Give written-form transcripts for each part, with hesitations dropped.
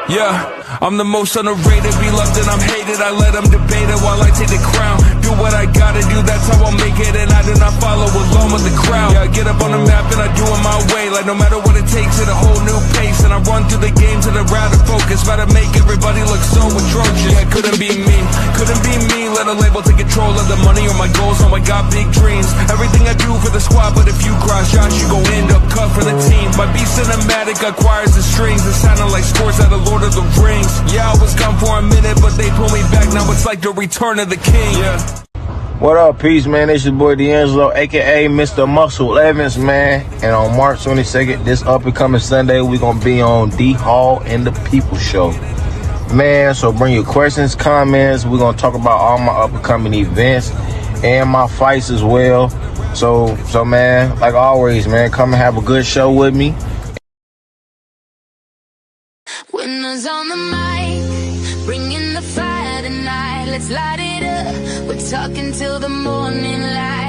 Yeah, I'm the most underrated, beloved and I'm hated. I let them debate it while I take the crown. Do what I gotta do, that's how I'll make it. And I do not follow along with the crowd. Yeah, I get up on the map and I do it my way. Like no matter what it takes, at a whole new pace. And I run through the game to the route of focus. Gotta make everybody look so atrocious. Yeah, couldn't be me. Let a label take control of the money or my goals. Oh, I got big dreams. Everything I do for the squad, but if you cross Josh, you gon' end up cut for the team. My beat cinematic acquires the strings. It sounded like scores out of Lord of the Rings. Yeah, I was gone for a minute, but they pulled me back. Now it's like the return of the king. Yeah. What up, peace, man? It's your boy Deangelo, aka Mr. Muscle Evans, man. And on March 22nd, this up and coming Sunday, we're gonna be on D Hall and the People Show, man. So bring your questions, comments. We're gonna talk about all my up and coming events and my fights as well. So man, like always, man, come and have a good show with me. Winners on the mic, bringing the fire tonight. Let's light it up. We're talking till the morning light.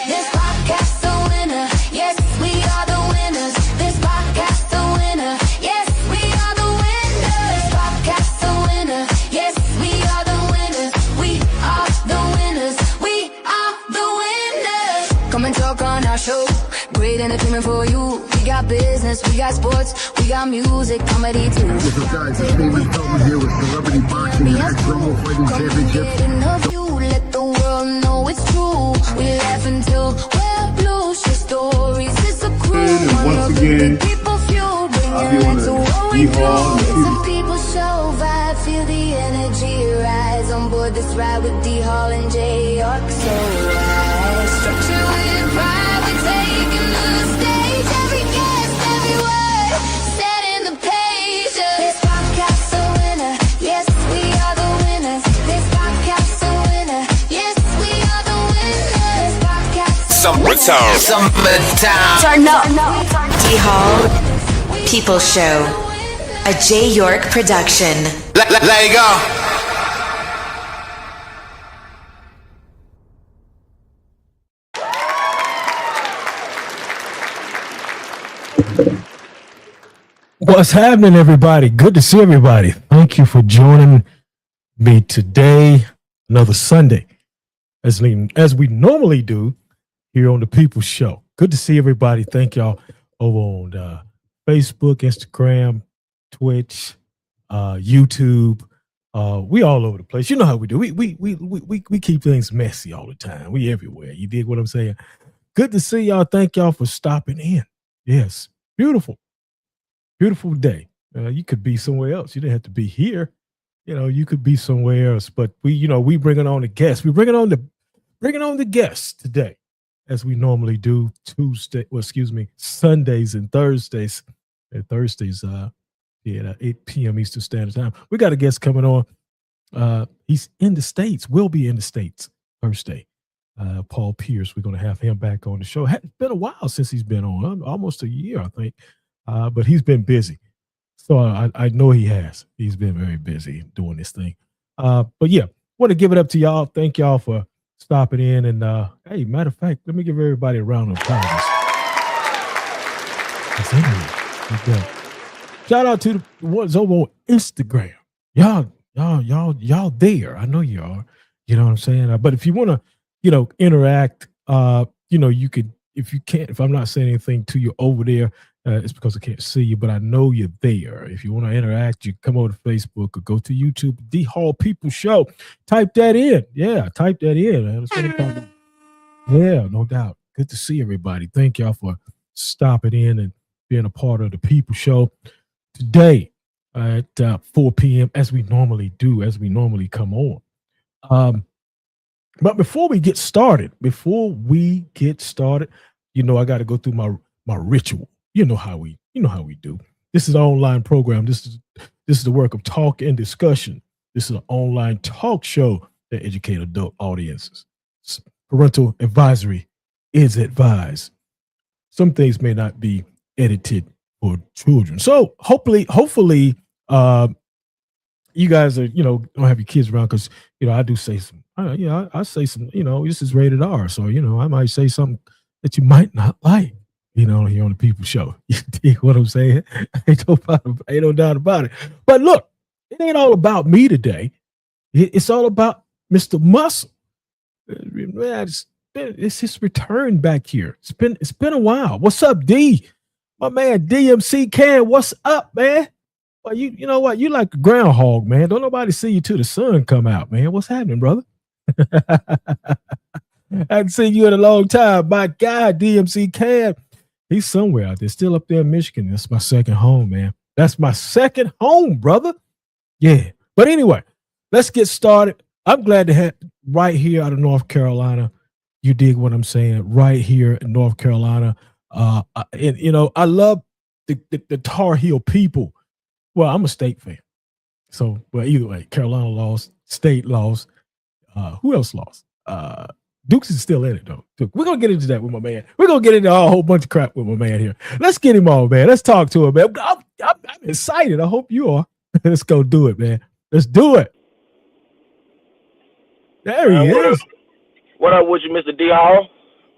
This podcast the winner. Yes, we are the winners. This podcast the winner. Yes, we are the winners. This podcast the winner. Yes, we are the winners. We are the winners. We are the winners. Come and talk on our show. Great entertainment for you. We got business, we got sports, we got music, comedy too. What's up, guys? It's David Pelton here with Celebrity Boxing and X-Promo Fighting Championship. Let the world know it's true. We laugh until we're blue. Share stories, it's a crew. And once again, people fuel, I'll be on the D-Hall. It's a people show vibe, feel the energy rise. On board this ride with D-Hall and J. York. So rise, structure with pride, we're taking the stage. Every guest, every word, setting the page. This podcast a winner, yes, we are the winners. This podcast a winner, yes, we are the winners. This podcast Summertime. Turn up. D-Hall People Show, a J. York production. Let it go. What's happening, everybody? Good to see everybody. Thank you for joining me today. Another Sunday, as we normally do here on the People Show. Good to see everybody. Thank y'all over on Facebook, Instagram, Twitch, YouTube. We all over the place. You know how we do. We keep things messy all the time. We everywhere. You dig what I'm saying? Good to see y'all. Thank y'all for stopping in. Yes, beautiful day. You could be somewhere else. You didn't have to be here. You could be somewhere else. But we bringing on the guests. We're bringing on the guests today, as we normally do. Sundays and Thursdays. And Thursdays, at 8 p.m. Eastern Standard Time. We got a guest coming on. He's in the States. Will be in the States Thursday. Paul Pierce. We're going to have him back on the show. It's been a while since he's been on. Almost a year, I think. But he's been busy. So I know he has. He's been very busy doing this thing. But yeah, want to give it up to y'all. Thank y'all for stopping in. And hey, matter of fact, let me give everybody a round of applause. Shout out to the ones over on Instagram. Y'all there. I know you are. You know what I'm saying? But if you want to, interact, you could, if I'm not saying anything to you over there, it's because I can't see you, but I know you're there. If you want to interact, you come over to Facebook or go to YouTube, D Hall People Show. Type that in. Yeah, type that in. Man. That's what I'm talking about. Yeah, no doubt. Good to see everybody. Thank y'all for stopping in and being a part of the People Show today at 4 p.m. as we normally do, as we normally come on. But before we get started, I got to go through my ritual. You know how we do. This is an online program. This is the work of talk and discussion. This is an online talk show that educate adult audiences. Parental advisory is advised. Some things may not be edited for children. So hopefully, you guys are, don't have your kids around because, I do say some, I say some, this is rated R. So, I might say something that you might not like. You know, here on the People Show. You dig what I'm saying? Ain't no doubt about it. But look, it ain't all about me today. It's all about Mr. Muscle. Man, it's his return back here. It's been a while. What's up, D? My man DMC Can, what's up, man? Well, you know what? You like a groundhog, man. Don't nobody see you till the sun come out, man. What's happening, brother? I haven't seen you in a long time. My God, DMC Can. He's somewhere out there, still up there in Michigan. That's my second home, man. That's my second home, brother. Yeah. But anyway, let's get started. I'm glad to have right here out of North Carolina. You dig what I'm saying? Right here in North Carolina. And you know, I love the Tar Heel people. Well, I'm a State fan. So, well, either way, Carolina lost, State lost. Who else lost? Dukes is still in it, though. We're going to get into that with my man. We're going to get into a whole bunch of crap with my man here. Let's get him on, man. Let's talk to him, man. I'm excited. I hope you are. Let's go do it, man. Let's do it. There he is. What up with you, Mr. D Hall?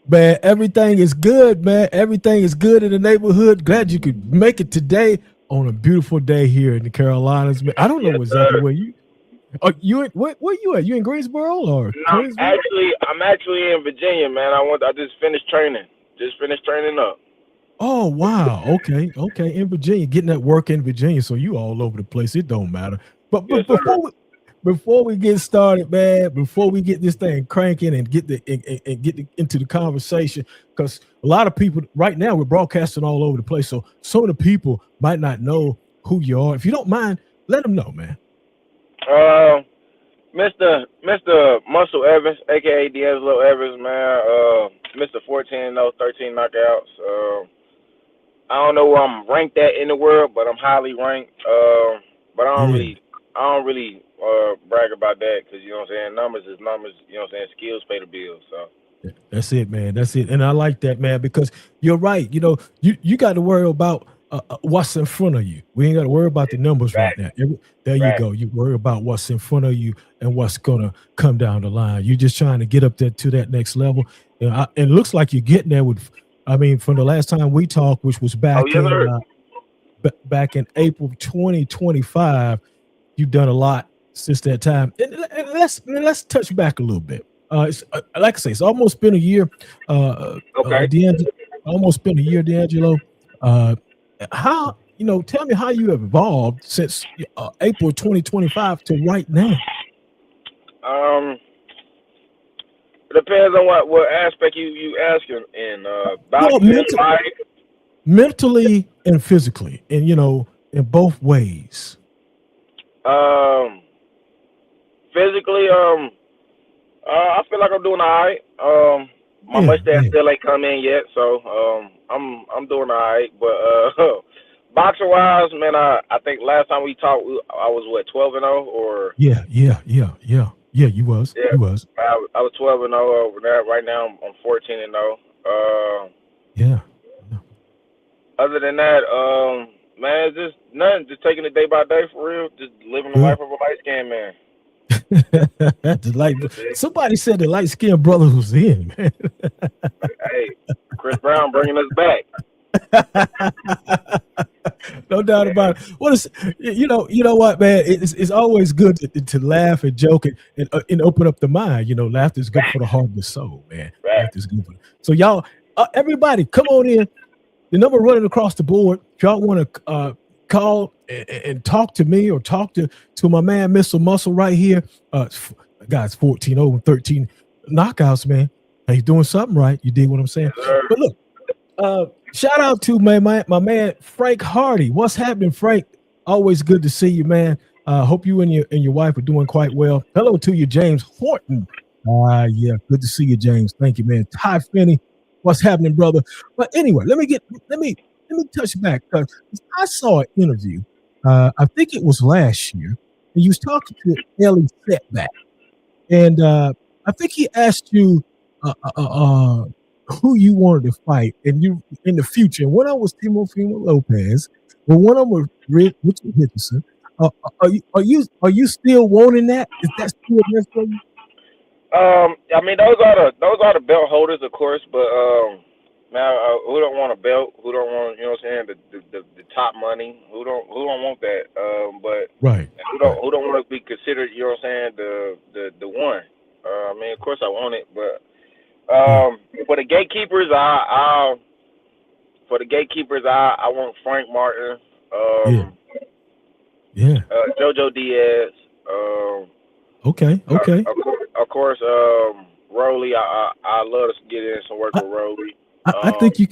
Man, everything is good, man. Everything is good in the neighborhood. Glad you could make it today on a beautiful day here in the Carolinas. Man, I don't know exactly where you where you at? You in Greensboro or? No, I'm actually in Virginia, man. I just finished training. Just finished training up. Oh wow. Okay. In Virginia, getting that work in Virginia. So you all over the place. It don't matter. But Yes, before we get started, man, before we get this thing cranking and get into the conversation, because a lot of people right now we're broadcasting all over the place. So some of the people might not know who you are. If you don't mind, let them know, man. Mr. Muscle Evans, aka Deangelo Evans, man. Mr. 14-0, 13 knockouts. I don't know where I'm ranked at in the world, but I'm highly ranked. But I don't really brag about that because you know what I'm saying. Numbers is numbers. You know what I'm saying. Skills pay the bills. So that's it, man. That's it. And I like that, man, because you're right. You know, you got to worry about what's in front of you. We ain't got to worry about the numbers right now. There you go. You worry about what's in front of you and what's gonna come down the line. You're just trying to get up there to that next level. You know, it looks like you're getting there with. I mean, from the last time we talked, which was back in April 2025, you've done a lot since that time. And let's touch back a little bit. It's, like I say, it's almost been a year. Almost been a year, Deangelo. How, you know, tell me how you have evolved since April 2025 to right now. It depends on what aspect you asking in mentally and physically, and you know, in both ways. Physically, I feel like I'm doing all right. My mustache still ain't come in yet, so I'm doing all right. But boxing wise, man, I think last time we talked, I was what 12-0 or yeah. You was. I was 12-0 over there. Right now, I'm 14-0. Yeah. Other than that, man, it's just nothing. Just taking it day by day for real. Just living the life of a light skinned man. Somebody said the light skinned brother was in, man. Hey, Chris Brown bringing us back. No doubt about it. What is you know what, man? It's always good to laugh and joke and open up the mind. You know, laughter is good for the heart and the soul, man. Laughter is good for so y'all, everybody, come on in. The number running across the board. If y'all want to call and talk to me or talk to my man, Mr. Muscle, right here. Guys, 14-0, 13 knockouts, man. He's doing something right. You dig what I'm saying? Yes, but look, shout out to my man Frank Hardy. What's happening, Frank? Always good to see you, man. Hope you and your wife are doing quite well. Hello to you, James Horton. Yeah, good to see you, James. Thank you, man. Ty Finney. What's happening, brother? But anyway, let me touch back because I saw an interview. I think it was last year, and you was talking to Ellie Setback, and I think he asked you who you wanted to fight, and you in the future. And one of them was Timofimo Lopez, and one of them was Richard Henderson. Are you still wanting that? Is that still there for you? I mean, those are the belt holders, of course, but Now, who don't want a belt? Who don't want, you know what I'm saying, the top money? Who don't want that? But Right. who don't want to be considered, you know what I'm saying, the one? I mean, of course I want it, but Yeah. for the gatekeepers, I want Frank Martin, Yeah. Yeah. JoJo Diaz, Okay. Okay. of course, Rolly. I love to get in some work I, with Rolly. I think you.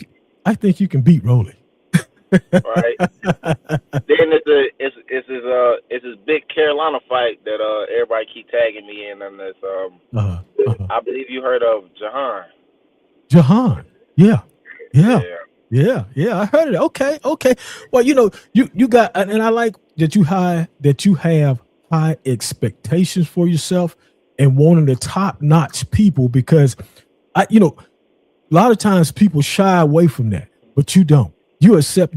I think you can beat Rolly. Right. Then it's this big Carolina fight that everybody keep tagging me in, and this uh-huh. Uh-huh. I believe you heard of Jahan. Jahan. Yeah. Yeah. Yeah. Yeah. Yeah. I heard it. Okay. Okay. Well, you got, and I like that you have high expectations for yourself and wanting the top notch people, because a lot of times people shy away from that, but you don't. You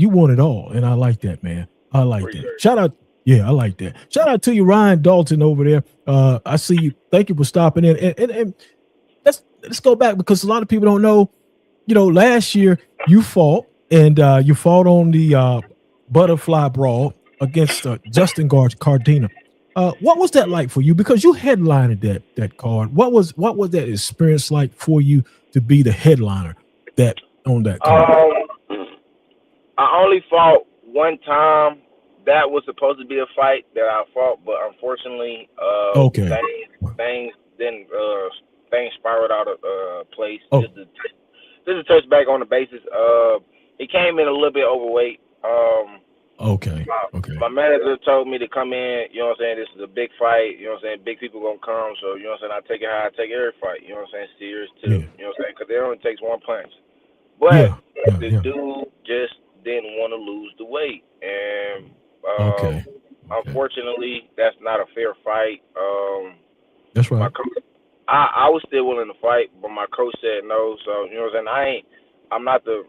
want it all. And I like that, man. I like Appreciate that. it. Shout out. Yeah, I like that. Shout out to you, Ryan Dalton over there. I see you. Thank you for stopping in. And let's go back, because a lot of people don't know, last year you fought on the butterfly brawl against Justin Cardina. What was that like for you? Because you headlined that card. What was that experience like for you to be the headliner on that card? I only fought one time. That was supposed to be a fight that I fought, but unfortunately, Okay. things didn't. Things spiraled out of place. Oh, Just to touch back on the basis. He came in a little bit overweight. okay. Okay. My manager told me to come in, you know what I'm saying, this is a big fight, you know what I'm saying, big people gonna come, so, you know what I'm saying, I take it how I take every fight, you know what I'm saying, serious too, Yeah. you know what I'm saying, because it only takes one punch. But Yeah. Yeah. the Yeah. dude just didn't want to lose the weight, and Okay. Okay. unfortunately, that's not a fair fight. That's My right. coach, I was still willing to fight, but my coach said no, so, you know what I'm saying, I'm not the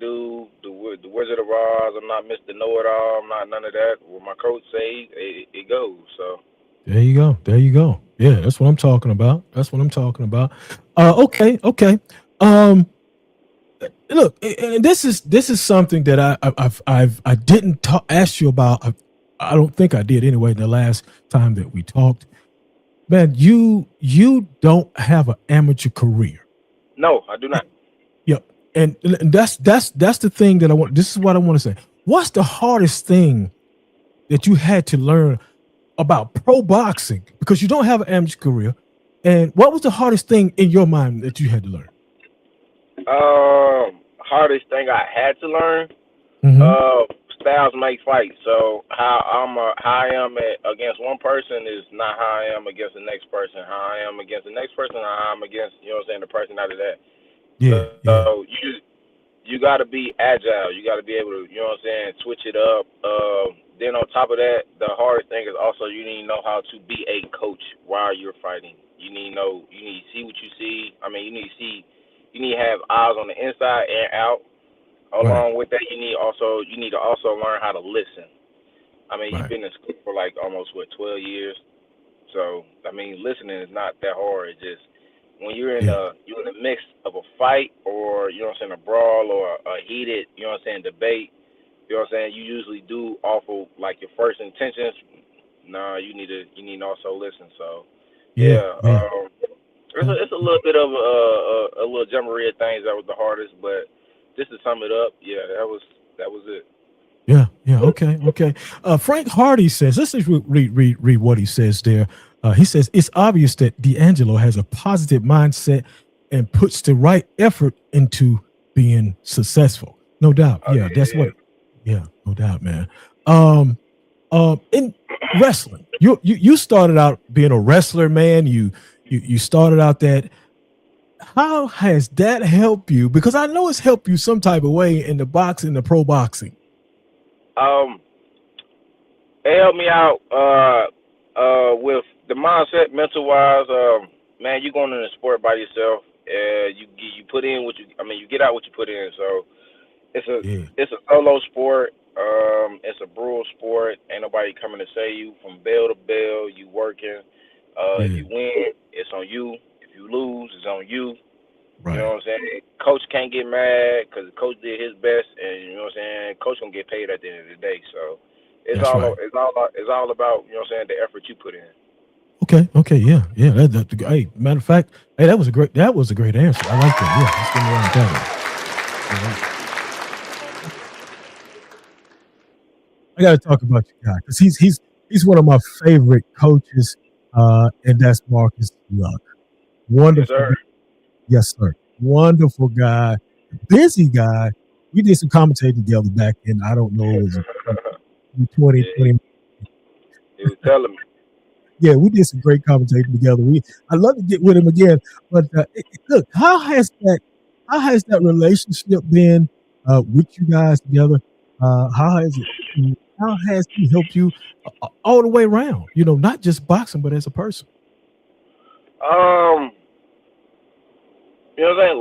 dude, the Wizard of Oz. I'm not Mr. Know It All. I'm not none of that. What my coach say, it goes. So There you go. There you go. Yeah, that's what I'm talking about. That's what I'm talking about. Okay. Okay. Look, and this is something that I didn't ask you about. I don't think I did anyway. The last time that we talked, man, you don't have an amateur career. no, I do not. Yep, and that's the thing that I want. This is what I want to say. What's the hardest thing that you had to learn about pro boxing, because you don't have an amateur career? And what was the hardest thing in your mind that you had to learn? Hardest thing I had to learn. Mm-hmm. Styles make fights. So how I am against one person is not how I am against the next person. How I am against the next person, how I'm against, you know what I'm saying, the person out of that. Yeah, yeah, So you got to be agile. You got to be able to, you know what I'm saying, switch it up. Then on top of that, the hardest thing is also you need to know how to be a coach while you're fighting. You need to see what you see. I mean, you need to have eyes on the inside and out. right, Along with that, you need to also learn how to listen. I mean, you've right, been in school for like almost 12 years. So I mean, listening is not that hard. It's just when yeah, you're in the midst of a fight, or you know what I'm saying, a brawl or a heated, you know what I'm saying, debate. You know what I'm saying. You usually do awful like your first intentions. Nah, you need to also listen. So yeah, yeah, yeah, yeah, it's a little bit of a little jamboree of things that was the hardest, but just to sum it up, yeah, that was it. yeah, yeah. Okay, okay. Frank Hardy says, let's just read what he says there. He says, it's obvious that Deangelo has a positive mindset and puts the right effort into being successful. No doubt. Yeah, that's Yeah. what. Yeah, no doubt, man. In wrestling, you started out being a wrestler, man. You started out that. How has that helped you? Because I know it's helped you some type of way in the boxing, the pro boxing. Um, it helped me out with the mindset, mental wise. Man, you going in the sport by yourself. You put in what you get out what you put in. So Yeah, it's a solo sport. It's a brutal sport. Ain't nobody coming to save you from bell to bell. You working. If yeah, you win, it's on you. If you lose, it's on you. You Right. know what I'm saying? Coach can't get mad because coach did his best, and you know what I'm saying. Coach gonna get paid at the end of the day. So That's right. it's all about you know what I'm saying, the effort you put in. Okay. Okay. Yeah. Yeah. Hey, matter of fact, hey, that was a great answer. I like that. Yeah. Let's get around that one. I got to talk about you guy because he's one of my favorite coaches, and that's Marcus Luck. Yes, Wonderful, sir. yes sir. Wonderful guy, busy guy. We did some commentating together back in I don't know it was 2020. Yeah, he was telling me. Yeah, we did some great commentating together. I love to get with him again, but look, how has that relationship been with you guys together? How has it? How has he helped you all the way around? You know, not just boxing, but as a person. Um, you know what I'm saying?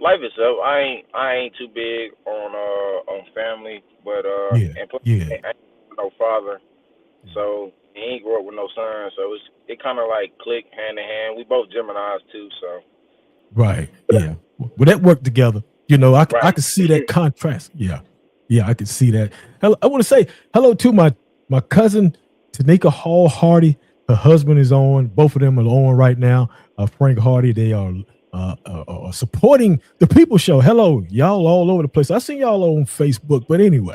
Life itself. I ain't too big on family, but Yeah, and plus yeah, I ain't no father, so he ain't grew up with no son, so it kind of like click hand in hand. We both Geminis too, so right, yeah. Well, that worked together. You know, I right. could see that contrast. Yeah, yeah, I could see that. Hello, I want to say hello to my cousin Tanika Hall Hardy. Her husband is on. Both of them are on right now. Frank Hardy. They are supporting the People Show. Hello, y'all all over the place. I see y'all on Facebook. But anyway,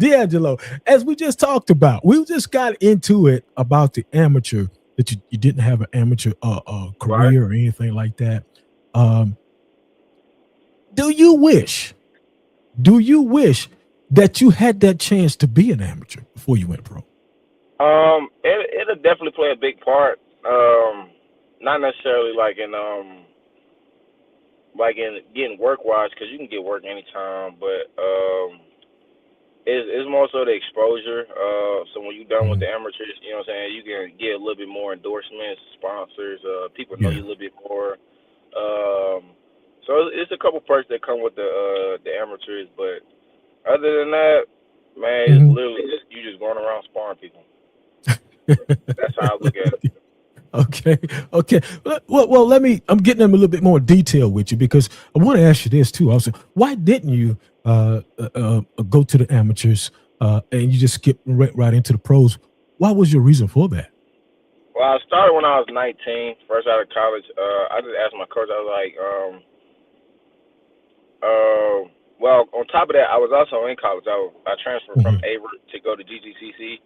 Deangelo, as we just talked about, we just got into it about the amateur that you didn't have an amateur Right. career or anything like that. Um, do you wish? Do you wish that you had that chance to be an amateur before you went pro? It'll definitely play a big part. Not necessarily like in getting work wise, because you can get work anytime, but it's more so the exposure. So when you're done with Mhm. the amateurs, you know what I'm saying, you can get a little bit more endorsements, sponsors. People know Yeah. you a little bit more. So it's a couple perks that come with the amateurs, but other than that, man, it's Mhm. literally just you just going around sparring people. That's how I look at it. Okay. Okay. Well, let me. I'm getting them a little bit more detail with you because I want to ask you this too. Also, why didn't you go to the amateurs and you just skip right into the pros? What was your reason for that? Well, I started when I was 19, first out of college. I just asked my coach. I was like, well, on top of that, I was also in college. I transferred from Hmm. Averett to go to GGCC,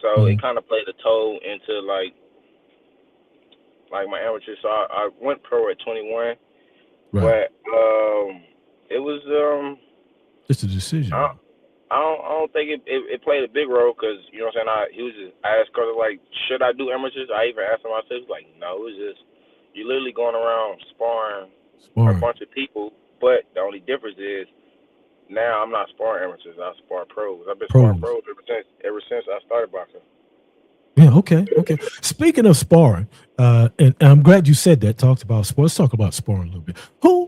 so it Hmm. kind of played a toll into like my amateur. So I went pro at 21, Right. but it was Just a I, decision. I don't think it played a big role because you know what I'm saying. I asked coach like, should I do amateurs? I even asked him myself like, no, it's just you're literally going around sparring a Smart. bunch of people, but the only difference is now I'm not sparring amateurs. I spar pros. I've been sparring Pros. pros ever since I started boxing. Yeah, okay, okay. Speaking of sparring, and I'm glad you said that. Talked about sports. Let's talk about sparring a little bit. Who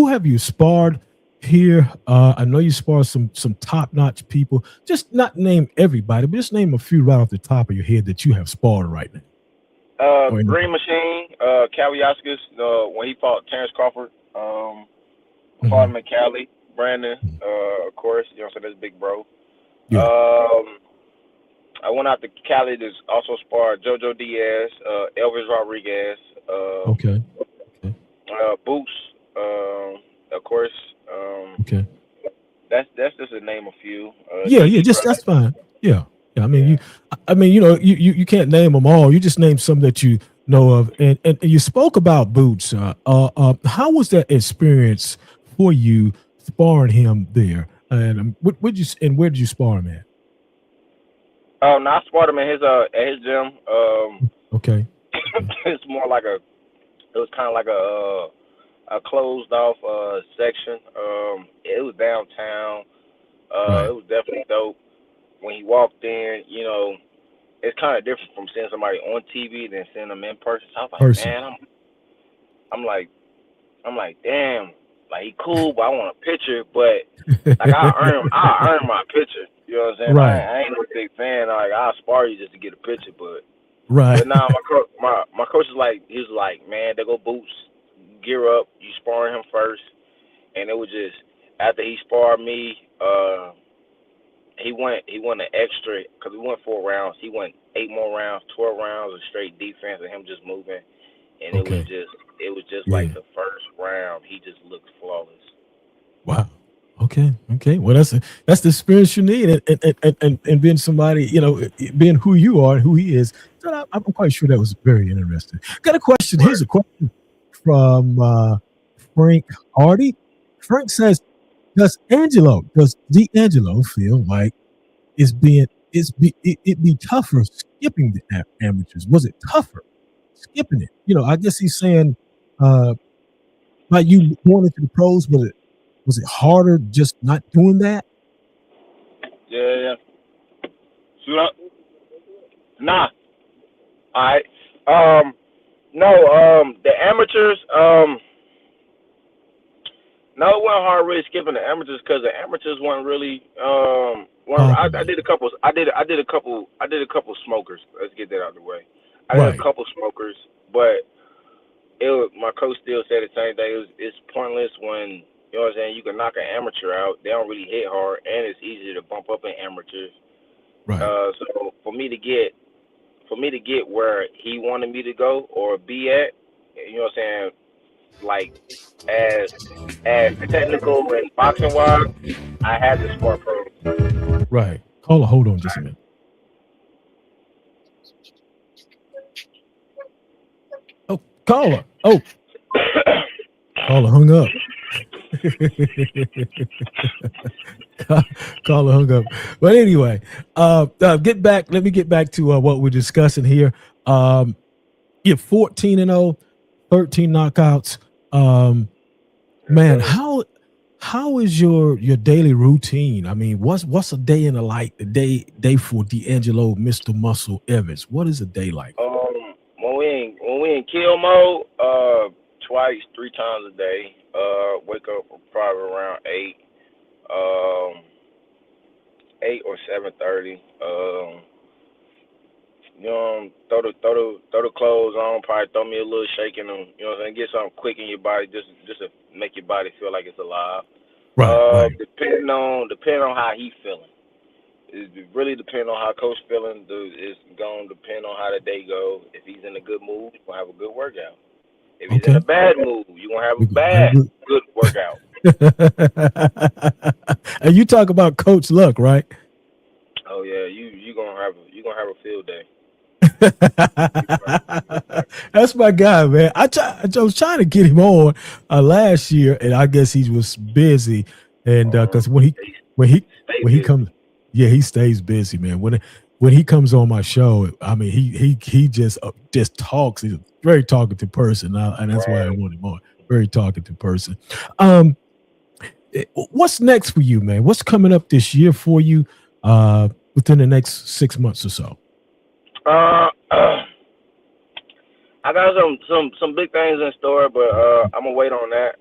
have you sparred here? I know you sparred some top notch people. Just not name everybody, but just name a few right off the top of your head that you have sparred right now. Or in the Green past. Machine, Kalyaskis, when he fought Terrence Crawford, fought Mhm. him in Cali. Brandon, of course, you know, so that's big bro. Yeah. I went out to Cali to also spar JoJo Diaz, Elvis Rodriguez, Okay. Okay. Boots, of course. Um, Okay. that's just to name a few. Yeah, yeah, GG just brother, that's fine. Yeah, yeah. yeah. I mean, you know, you can't name them all. You just name some that you know of, and you spoke about Boots. How was that experience for you sparring him there? And where did you spar him at? No, I sparred him at his gym. Okay, okay, It's more like it was kind of like a closed off section. It was downtown. It right. was definitely dope. When he walked in, you know, it's kind of different from seeing somebody on TV than seeing them in person. So I was like, Person. man, I'm like, I'm like, damn, like he cool, but I want a picture. But like I earn my picture. You know what I'm saying? Right, I ain't no big fan. Like I'll spar you just to get a picture, but right. now my coach is like, he was like, man, there go Boots. gear up. You sparring him first, and it was just after he sparred me, he went an extra because we went 4 rounds. He went 8 more rounds, 12 rounds of straight defense, and him just moving. And Okay. it was just Yeah. like the first round, he just looked flawless. Wow. Okay. Well, that's the experience you need, and being somebody, being who you are and who he is. So I'm quite sure that was very interesting. Got a question. Here's a question from Frank Hardy. Frank says, "Does Deangelo feel like it'd be tougher skipping the amateurs? Was it tougher skipping it? I guess he's saying, like you going into the pros, was it harder just not doing that?" Yeah. Shoot up. Nah. All right. No. The amateurs. No, it wasn't hard really skipping the amateurs because the amateurs weren't really. I did a couple. I did a couple smokers. Let's get that out of the way. I did Right. a couple smokers, but my coach still said the same thing. It's pointless when you know what I'm saying. You can knock an amateur out. They don't really hit hard, and it's easier to bump up in amateurs. Right. So for me to get where he wanted me to go or be at, you know what I'm saying, like as technical and boxing wise, I had to spar pros. Right. Caller, hold on just a minute. Oh, caller. Oh, caller hung up. Caller hung up. But anyway, get back. Let me get back to what we're discussing here. You're 14-0, 13 knockouts. Man, how is your daily routine? I mean, what's a day in the life? The day for Deangelo, Mr. Muscle Evans. What is a day like? When we in kill mode, twice, 3 times a day. Wake up probably around 8 or 7:30. Throw the clothes on. Probably throw me a little shake in them. You know what I'm saying? Get something quick in your body, just to make your body feel like it's alive. Right. Depending on how he feeling. It really depends on how coach feeling. It's gonna depend on how the day goes. If he's in a good mood, you're gonna have a good workout. If he's in a bad mood, you're gonna have a good workout. And you talk about Coach Luck, right? Oh yeah, you gonna have a field day. That's my guy, man. I was trying to get him on last year, and I guess he was busy. And because when he comes, yeah, he stays busy, man. When he comes on my show, I mean, he just talks. He's a very talkative person, and that's why I want him on. Very talkative person. What's next for you, man? What's coming up this year for you within the next 6 months or so? I got some big things in store, but I'm gonna wait on that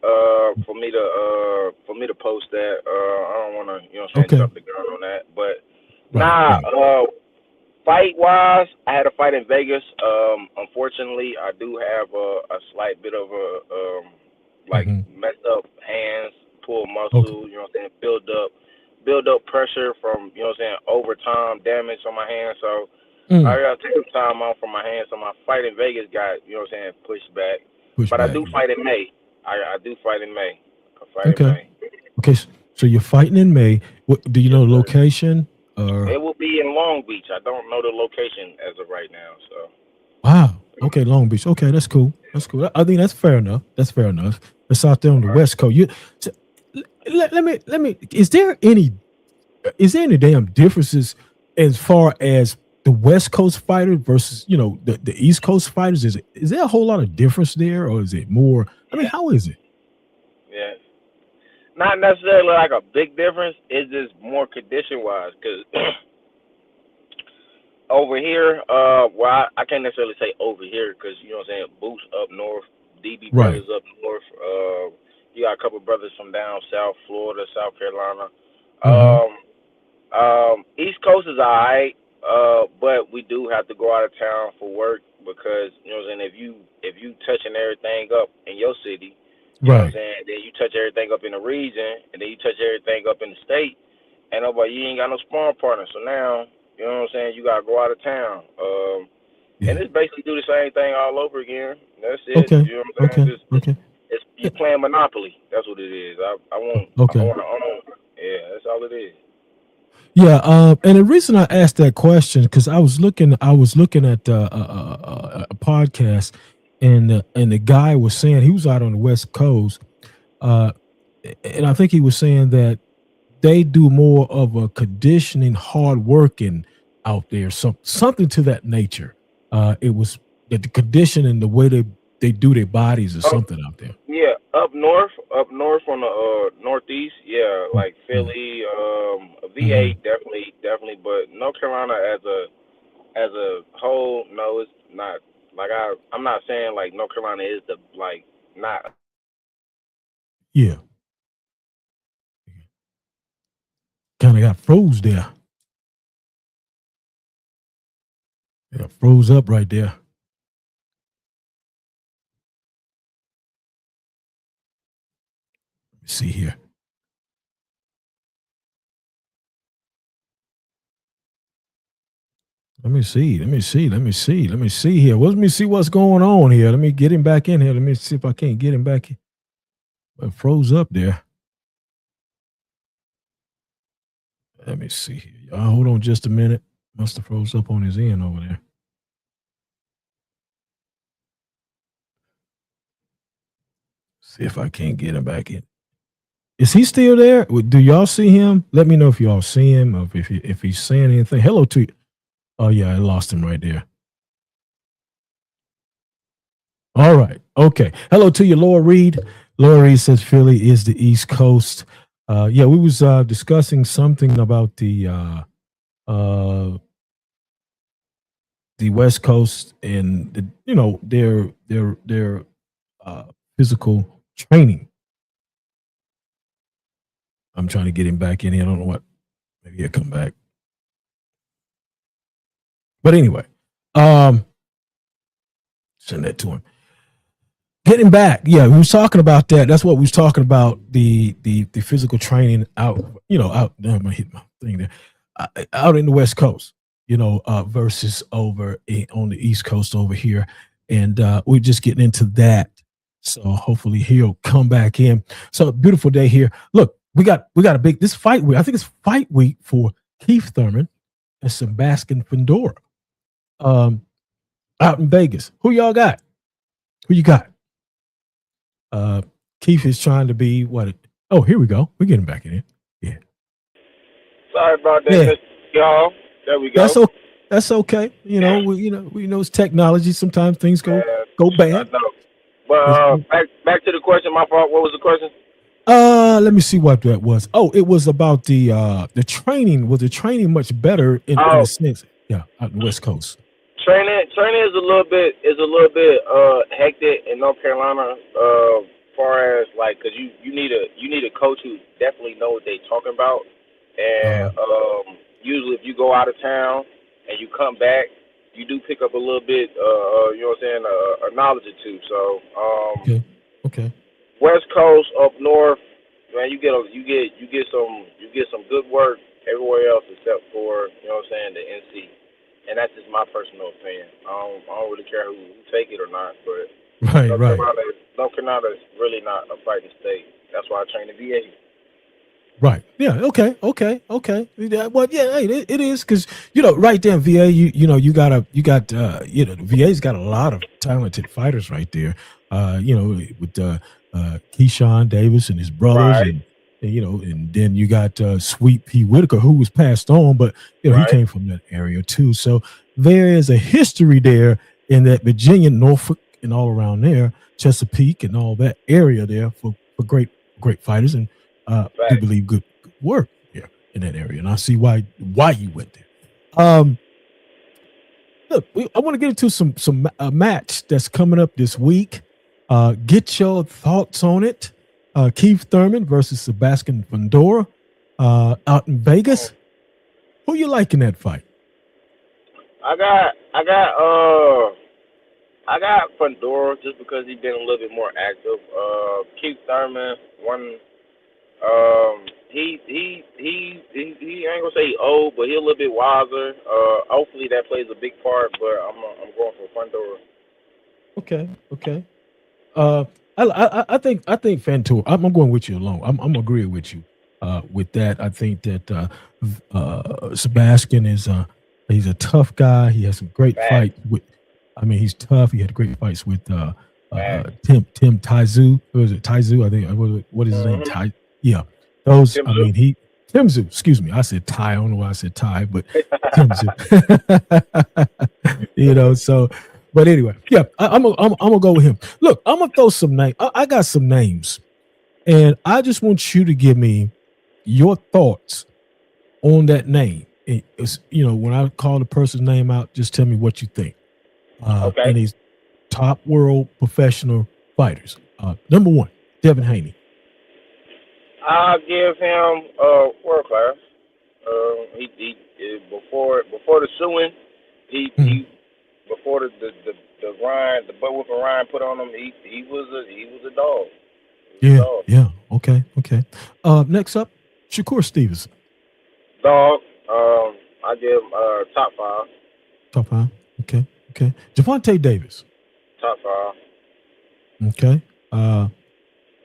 for me to post that. I don't want to jump the gun on that, but fight wise, I had a fight in Vegas. Unfortunately, I do have a slight bit of a messed up hands, pull muscle. You know what I'm saying? Build up pressure from overtime damage on my hands. So I gotta take some time off from my hands. So my fight in Vegas got pushed back. But I do fight in May. I do fight in May. Okay, so you're fighting in May. Do you know the location? It will be in Long Beach. I don't know the location as of right now. So. Wow. Okay, Long Beach. Okay, that's cool. I think that's fair enough. It's out there on the West Coast. Let me. Is there any damn differences as far as the West Coast fighter versus the East Coast fighters? Is there a whole lot of difference there, or is it more? I mean, how is it? Yeah. Not necessarily like a big difference. It's just more condition wise. Because over here, I can't necessarily say over here because what I'm saying, Boots up north, DB brothers up north. You got a couple brothers from down south, Florida, South Carolina. East Coast is alright, but we do have to go out of town for work. because you know what I'm saying. If you touching everything up in your city, you know what I'm Right. saying. Then you touch everything up in the region, and then you touch everything up in the state, and nobody you ain't got no sparring partner. So now you know what I'm saying. You gotta go out of town. And Yeah. it's basically do the same thing all over again. That's it. Okay. You know what I'm saying? Okay. Okay. It's you playing Monopoly. That's what it is. I Okay. want to own. Yeah, that's all it is. Yeah. And the reason I asked that question because I was looking at a podcast, and the guy was saying he was out on the West Coast, uh, and I think he was saying that they do more of a conditioning, hard working out there, something to that nature. It was the conditioning, the way they do their bodies, or Oh something out there. yeah, up north on the northeast. Yeah, Mm, like mm, Philly, VA, mhm. definitely. But North Carolina as a whole, no, it's not. Like I'm not saying like North Carolina is the like not. Yeah, kind of got froze there. Yeah, froze up right there. Let me see here. Let me see. Let me see. Let me see. Let me see here. Let me see what's going on here. Let me get him back in here. Let me see if I can't get him back in. It froze up there. Let me see here. Y'all hold on just a minute. Must have froze up on his end over there. See if I can't get him back in. Is he still there? Do y'all see him? Let me know if y'all see him, or if he's saying anything. Hello to you. Oh yeah, I lost him right there. All right. Okay. Hello to you, Laura Reed. Laura Reed says Philly is the East Coast. Yeah, we was discussing something about uh, the West Coast and their uh, physical training. I'm trying to get him back in here. I don't know what. Maybe he'll come back. But anyway, send that to him. Getting back, yeah, we was talking about that. That's what we was talking about, the physical training out, out. Damn, I hit my thing there. Out in the West Coast, versus on the East Coast over here, and we're just getting into that. So hopefully he'll come back in. So beautiful day here. Look, we got a big this fight week. I think it's fight week for Keith Thurman and Sebastian Fundora, out in Vegas. Who y'all got? Who you got? Keith is trying to be what? Oh, here we go. We're getting back in it. Yeah. Sorry about that, Yeah. y'all. There we That's go. okay. That's okay. We know it's technology. Sometimes things go I bad. know. But It's- back to the question. My fault. What was the question? let me see what that was. Oh, it was about the training. Was the training much better in Oh, a sense? Yeah, out in the West Coast. training is a little bit hectic in North Carolina. Far as like, cause you need a coach who definitely know what they talking about. And Uh, usually if you go out of town and you come back, you do pick up a little bit. You know what I'm saying? A knowledge or two. So okay. Okay. West Coast up north, man, you get some good work everywhere else except for you know what I'm saying the NC, and that's just my personal opinion. I don't really care who take it or not, but Right. Right. North Carolina is really not a fighting state. That's why I train the VA. Right. Yeah. Okay. Okay. Okay. Yeah, well, yeah. Hey, it is because right there in VA, the VA's got a lot of talented fighters right there. With Keyshawn Davis and his brothers, Right, and then you got Sweet Pea Whitaker, who was passed on, but he right, came from that area too. So there is a history there in that Virginia, Norfolk, and all around there, Chesapeake, and all that area there for great fighters, and do right. believe good work here in that area, and I see why you went there. Um, Look, I want to get into some match that's coming up this week. Get your thoughts on it. Keith Thurman versus Sebastian Fundora out in Vegas. Who you like in that fight? I got I got Fundora just because he's been a little bit more active. Keith Thurman, one. He ain't gonna say he old, but he a little bit wiser. Hopefully that plays a big part. But I'm going for Fundora. Okay. I think Fantor. I'm going with you alone. I'm agreeing with you with that. I think that Sebastian is he's a tough guy. He has some great Facts. fights with. I mean, he's tough. He had great fights with Facts. Tim Taizu. Who is it? Taizu. I think. What is his name? Tai. Yeah. Those. Tim I Tszyu. mean, Timzu. Excuse me. I said Ty. I don't know why I said Ty, but Timzu. So. But anyway, yeah, I'm gonna go with him. Look, I'm gonna throw some names. I got some names, and I just want you to give me your thoughts on that name. It's, when I call the person's name out, just tell me what you think. Okay. And he's top world professional fighters. Number one, Devin Haney. I'll give him world class. He before the suing, he before the Ryan, the butt whipping Ryan put on him, he was a dog. Yeah. Okay. Next up, Shakur Stevens. Dog. I give him top five. Top five. Okay. Javante Davis. Top five. Okay.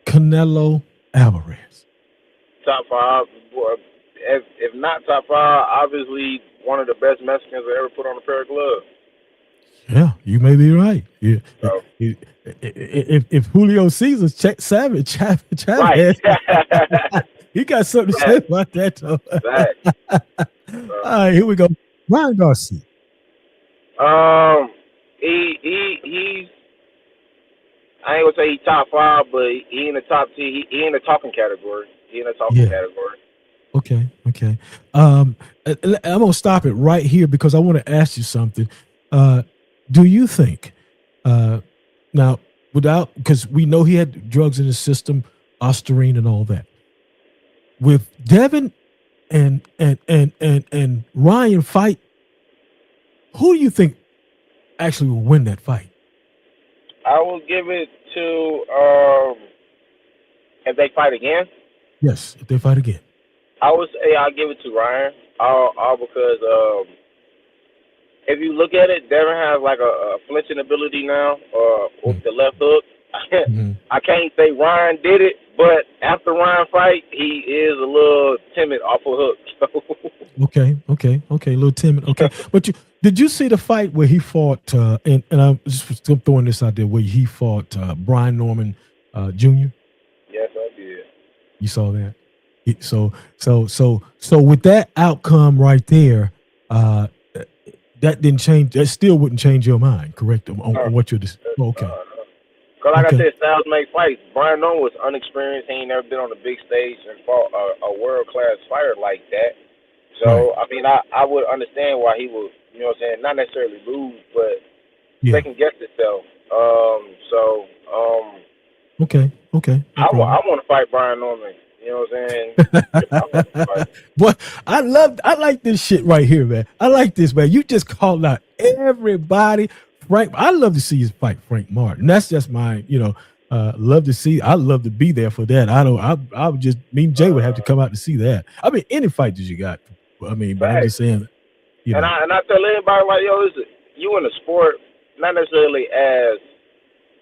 Canelo Alvarez. Top five. If not top five, obviously one of the best Mexicans that ever put on a pair of gloves. Yeah, you may be right. Yeah. So, If Julio Cesar's Chavez, right. he got something to say about that. Though. Right. All right, here we go. Ryan Garcia. He's. I ain't gonna say he's top five, but he in the top 10. He in the talking category. Category. Okay. I'm gonna stop it right here because I want to ask you something. Do you think now because we know he had drugs in his system, Ostarine and all that, with Devin and Ryan fight, who do you think actually will win that fight? I will give it to if they fight again. Yes, if they fight again. I would say I'll give it to Ryan. All because if you look at it, Devin has like a flinching ability now with the left hook. I can't say Ryan did it, but after Ryan fight, he is a little timid off a hook. Okay, a little timid. Okay, but did you see the fight where he fought? And I'm just throwing this out there where he fought Brian Norman Jr. Yes, I did. You saw that. So with that outcome right there, that didn't change. That still wouldn't change your mind, correct? On what you're just okay. Because like I said, styles make fights. Brian Norman was unexperienced. He ain't never been on the big stage and fought a world-class fighter like that. So, right. I mean, I would understand why he would, what I'm saying, not necessarily lose, but second-guess itself. Okay. I want to fight Brian Norman. You know what I'm saying? Boy, I like this shit right here, man. I like this, man. You just called out everybody. Frank, I love to see you fight Frank Martin. That's just my, love to see. I love to be there for that. I would just, me and Jay would have to come out to see that. I mean, any fight that you got. I mean, but I'm just saying. And I tell everybody, like, yo, you in the sport, not necessarily as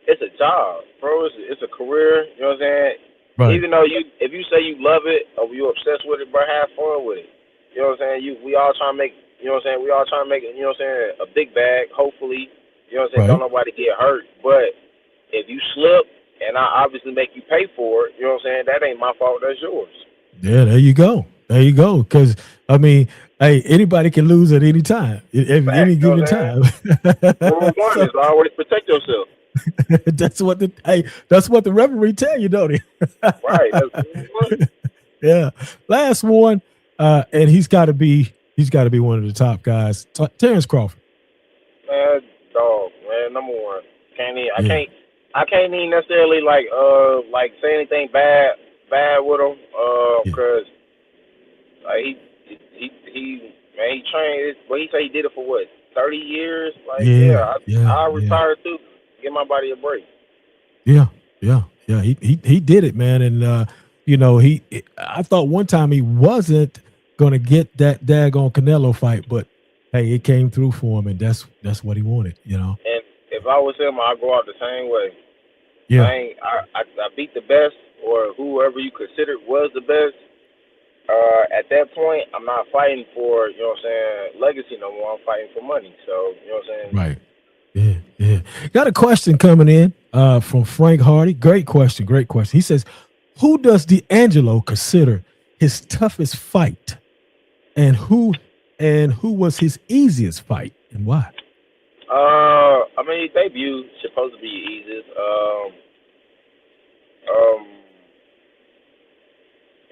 it's a job, bro. It's a career. You know what I'm saying? Right. Even though if you say you love it or you obsessed with it, bro, have fun with it. You know what I'm saying? We all trying to make. You know what I'm saying? We all trying to make it. You know what I'm saying? A big bag, hopefully. You know what I'm saying? Right. Don't nobody get hurt. But if you slip and I obviously make you pay for it, you know what I'm saying? That ain't my fault. That's yours. Yeah, there you go. Because, I mean, hey, anybody can lose at any time, at any given time. Rule one is always protect yourself. That's what the referee tell you, don't he? Right. Yeah. Last one, and he's got to be one of the top guys. Terrence Crawford. Man, dog, man, number one. I can't even necessarily like say anything bad with him, because he trained. But he said he did it for what, 30 years? Like I retired too. give my body a break. Yeah. He did it, man. And you know, I thought one time he wasn't gonna get that daggone Canelo fight, but hey, it came through for him, and that's what he wanted, you know. And if I was him, I'd go out the same way. Yeah. I beat the best, or whoever you considered was the best. At that point, I'm not fighting for, you know what I'm saying, legacy no more. I'm fighting for money. So, you know what I'm saying? Right. Yeah. Got a question coming in from Frank Hardy. Great question. He says, who does Deangelo consider his toughest fight? And who was his easiest fight and why? I mean, his debut supposed to be easiest.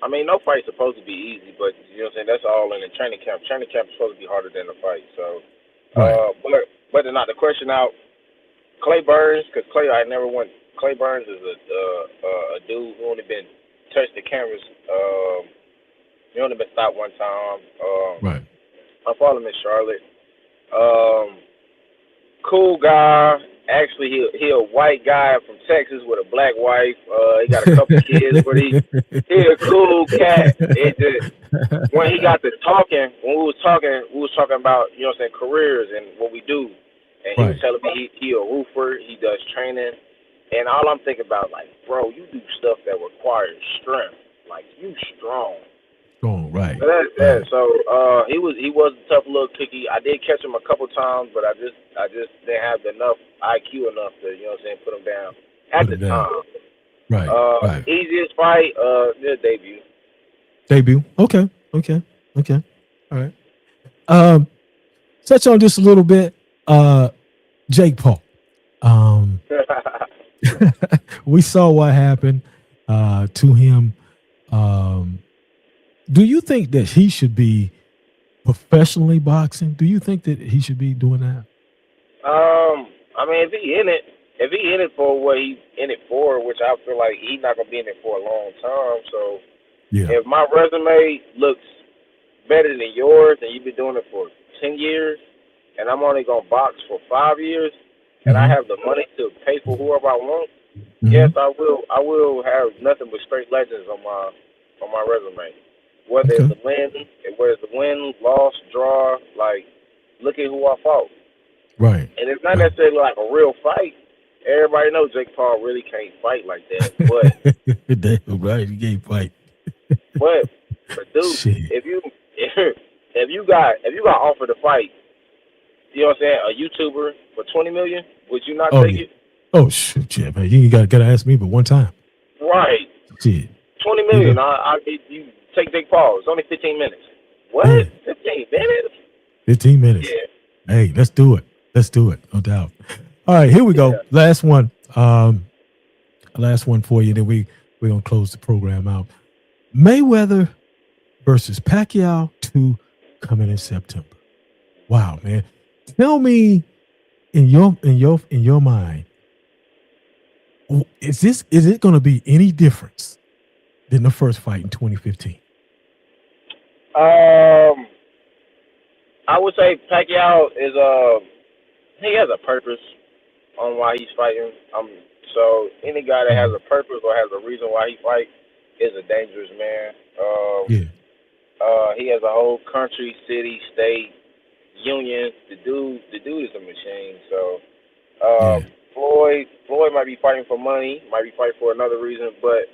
I mean, no fight's supposed to be easy, but you know what I'm saying, that's all in the training camp. Training camp is supposed to be harder than the fight. So, Right. but to knock the question out, Clay Burns, because Clay, I never went. Clay Burns is a dude who only been touched the cameras. He only been stopped one time. Right. I follow him in Charlotte. Cool guy. Actually, he a white guy from Texas with a black wife. He got a couple kids, but he a cool cat. It just, when he got to talking, when we was talking about, you know what I'm saying, careers and what we do. And he was telling me he a roofer, he does training. And all I'm thinking about, like, bro, you do stuff that requires strength. Like, you strong. Right. So he was a tough little cookie. I did catch him a couple times, but I just didn't have enough IQ enough to, you know what I'm saying, put him down at the time. Right. Easiest fight, their debut. Okay. All right. Touch on just a little bit. Jake Paul. We saw what happened to him. Do you think that he should be professionally boxing? Do you think that he should be doing that? I mean, if he in it for what he's in it for, which I feel like he's not gonna be in it for a long time. So, if my resume looks better than yours, and you've been doing it for 10 years, and I'm only gonna box for 5 years, and I have the money to pay for whoever I want, yes, I will. I will have nothing but straight legends on my resume. Whether it's the win, loss, draw, like, look at who I fought. Right. And it's not necessarily like a real fight. Everybody knows Jake Paul really can't fight like that. But damn right, he can't fight. but dude, Shit. if you got offered to fight, you know what I'm saying, a YouTuber for $20 million, would you not take it? Oh shoot, yeah, man. You gotta ask me but one time. Right. Shit. $20 million. You take Jake Paul. It's only 15 minutes. What? Yeah. 15 minutes? 15 minutes. Yeah. Hey, let's do it. No doubt. All right, here we go. Yeah. Last one. Last one for you. Then we're gonna close the program out. Mayweather versus Pacquiao 2 coming in September. Wow, man. Tell me in your mind, is it gonna be any difference than the first fight in 2015? I would say Pacquiao is he has a purpose on why he's fighting. So any guy that has a purpose or has a reason why he fights is a dangerous man. He has a whole country, city, state, union. The dude is a machine. So Floyd might be fighting for money, might be fighting for another reason, but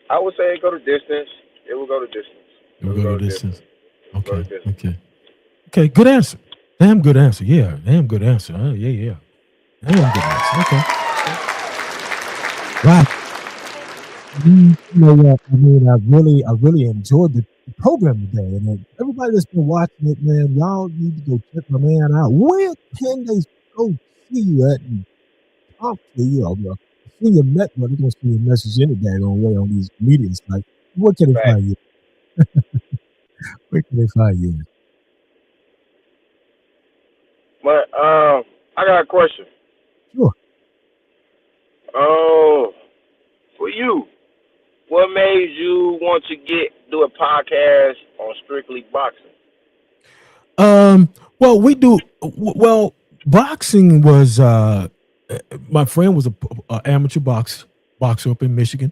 I would say go to distance. It will go to distance. Okay. Good answer. Damn good answer. Yeah. Damn good answer. Yeah. Damn good answer. Okay. Wow. You know what? I mean, I really enjoyed the program today, and everybody that's been watching it, man, y'all need to go check my man out. Where can they go see you at and talk to you? See your they're gonna see your message any day on these media sites. Where can they find you? Where can they find you? But I got a question. Sure. For you, what made you want to do a podcast on strictly boxing? Well, we do. Well, boxing was my friend was a amateur boxer up in Michigan.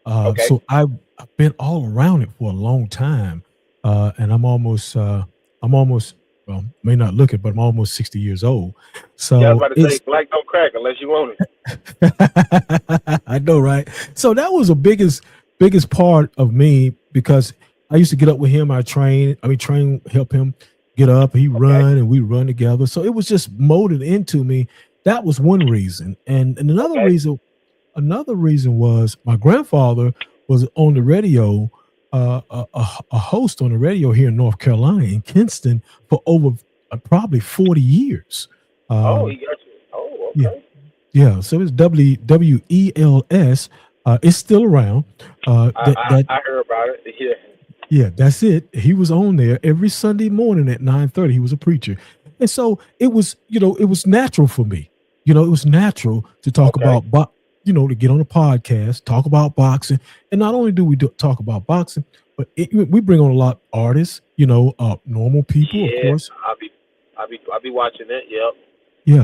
Okay. So I've been all around it for a long time, and I'm almost well, may not look it, but I'm almost 60 years old. So Yeah, I was about to say it's black don't crack unless you want it. I know, right? So that was the biggest part of me because I used to get up with him. Train, help him get up. He run and we run together. So it was just molded into me. That was one reason, and another reason. Another reason was my grandfather was on the radio, a host on the radio here in North Carolina in Kinston for over probably 40 years. He got you. Oh, okay. Yeah. So it's WELS. It's still around. I heard about it. Yeah. Yeah, that's it. He was on there every Sunday morning at 9:30. He was a preacher, and so it was, it was natural for me. It was natural to talk about. To get on a podcast, talk about boxing. And not only do we talk about boxing, but we bring on a lot of artists, normal people, of course. I'll be watching it. Yep.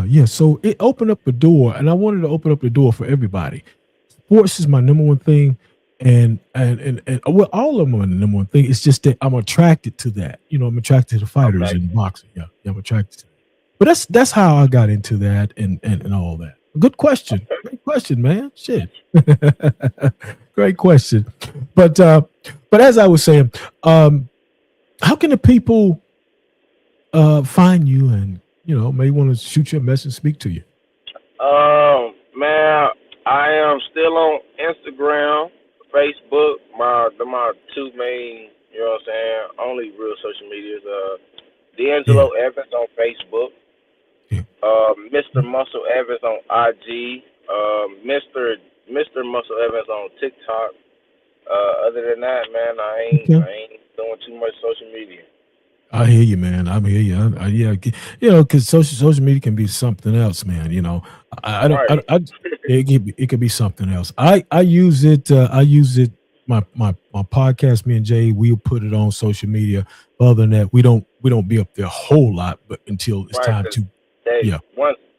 Yeah. So it opened up the door, and I wanted to open up the door for everybody. Sports is my number one thing, and well, all of them are the number one thing. It's just that I'm attracted to that. I'm attracted to the fighters in boxing. Yeah, I'm attracted to that. But that's how I got into that and all that. Good question. Great question, man. Shit. Great question. But as I was saying, how can the people find you and may want to shoot you a message, speak to you? Man, I am still on Instagram, Facebook. My two main, only real social medias. Deangelo Evans on Facebook. Mr. Muscle Evans on IG, Mr. Muscle Evans on TikTok. Other than that, man, I ain't doing too much social media. I hear you, man. I hear you. Because social media can be something else, man. It could be something else. I use it. My podcast, me and Jay, we'll put it on social media. Other than that, we don't be up there a whole lot, but until it's time to.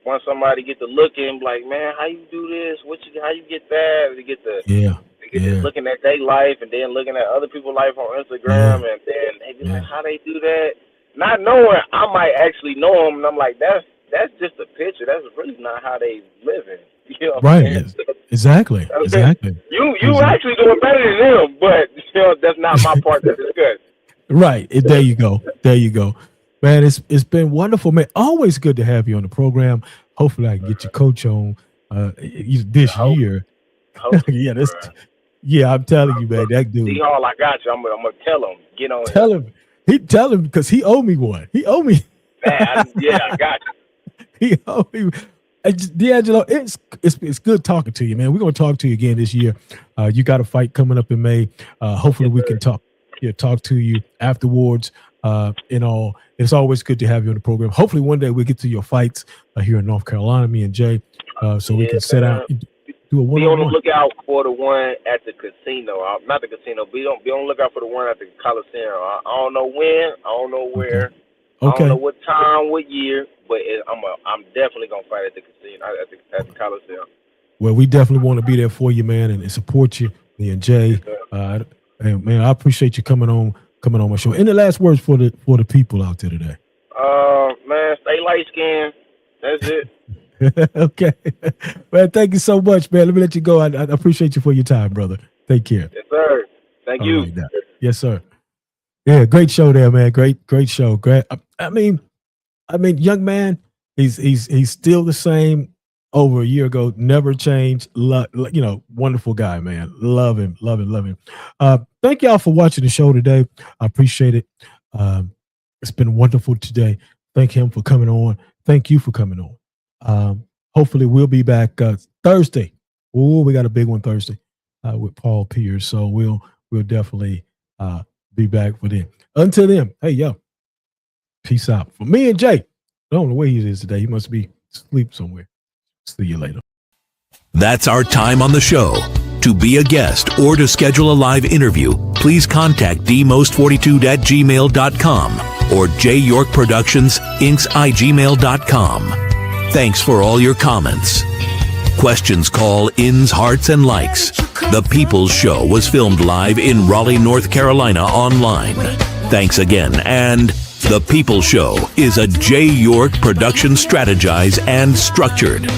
Once somebody get to looking, like, man, how you do this? How you get that? They get to looking at their life and then looking at other people's life on Instagram, and then they be like, how they do that? Not knowing I might actually know them, and I'm like, that's just a picture. That's really not how they living. Right. Exactly. Exactly. You actually doing better than them, but that's not my part to discuss. Right. There you go. Man, it's been wonderful, man. Always good to have you on the program. Hopefully I can get your coach on this year. I'm telling you, man, that dude. D-Hall, I got you. I'm gonna tell him. Get on. Tell him because he owed me one. He owed me. Man, I got you. He owed me. Deangelo, it's good talking to you, man. We're gonna talk to you again this year. You got a fight coming up in May. Hopefully we can talk to you afterwards. It's always good to have you on the program. Hopefully one day we'll get to your fights here in North Carolina, me and Jay, so we can set out and do a one-on-one. Be on the lookout for the one at the casino. Not the casino. Be on the lookout for the one at the Coliseum. I don't know when. I don't know where. Okay. I don't know what time, what year, but I'm definitely gonna fight at the casino at the Coliseum. Well, we definitely want to be there for you, man, and support you, me and Jay. And man, I appreciate you coming on my show. Any last words for the people out there today? Man, stay light skinned. That's it. Okay. Man, thank you so much, man. Let me let you go. I appreciate you for your time, brother. Take care. Yes, sir. Thank you. Right, yes, sir. Yeah, great show there, man. Great show. Great. I mean, young man, he's still the same over a year ago. Never changed. Wonderful guy, man. Love him. Thank y'all for watching the show today. I appreciate it. It's been wonderful today. Thank him for coming on. Thank you for coming on. Hopefully we'll be back Thursday. Oh, we got a big one Thursday with Paul Pierce. So we'll definitely be back for them. Until then, hey, yo, peace out. For me and Jay, I don't know where he is today. He must be asleep somewhere. See you later. That's our time on the show. To be a guest or to schedule a live interview, please contact dmost42@gmail.com or J York Productions Inc.'s igmail.com. Thanks for all your comments. Questions, call, ins, hearts, and likes. The People's Show was filmed live in Raleigh, North Carolina online. Thanks again, and The People's Show is a J. York production, strategized and structured.